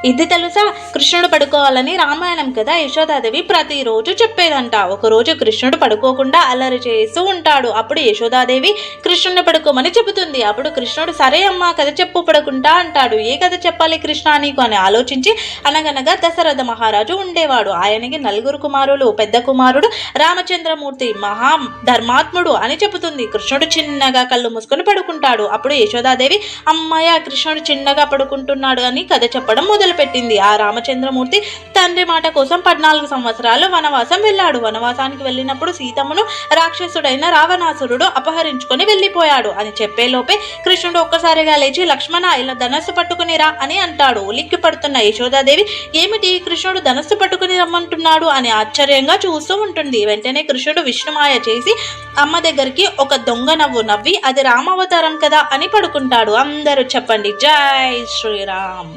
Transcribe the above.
ఇది తెలుసా? కృష్ణుడు పడుకోవాలని రామాయణం కదా యశోదాదేవి ప్రతిరోజు చెప్పేదంట. ఒకరోజు కృష్ణుడు పడుకోకుండా అల్లరి చేస్తూ ఉంటాడు. అప్పుడు యశోదాదేవి కృష్ణుడిని పడుకోమని చెబుతుంది. అప్పుడు కృష్ణుడు సరే అమ్మా కథ చెప్పు పడుకుంటా అంటాడు. ఏ కథ చెప్పాలి కృష్ణ నీకు అని ఆలోచించి అనగనగా దశరథ మహారాజు ఉండేవాడు. ఆయనకి 4 కుమారులు. పెద్ద కుమారుడు రామచంద్రమూర్తి మహా ధర్మాత్ముడు అని చెబుతుంది. కృష్ణుడు చిన్నగా కళ్ళు మూసుకొని పడుకుంటాడు. అప్పుడు యశోదాదేవి అమ్మయ్య కృష్ణుడు చిన్నగా పడుకుంటున్నాడు అని కథ చెప్పడం మొదలుపెట్టింది. ఆ రామచంద్రమూర్తి తండ్రి మాట కోసం 14 సంవత్సరాలు వనవాసం వెళ్ళాడు. వనవాసానికి వెళ్ళినప్పుడు సీతమ్మను రాక్షసుడైన రావణాసురుడు అపహరించుకొని వెళ్ళిపోయాడు అని చెప్పేలోపే కృష్ణుడు ఒక్కసారిగా లేచి లక్ష్మణ ఇలా ధనస్సు పట్టుకుని రా అని అంటాడు. ఉలిక్కి పడుతున్న యశోదాదేవి ఏమిటి కృష్ణుడు ధనస్సు పట్టుకుని రమ్మంటున్నాడు అని ఆశ్చర్యంగా చూస్తూ ఉంటుంది. వెంటనే కృష్ణుడు విష్ణుమాయ చేసి అమ్మ దగ్గరికి ఒక దొంగ నవ్వు నవ్వి అది రామావతారం కదా అని పడుకుంటాడు. అందరూ చెప్పండి జై శ్రీరామ్.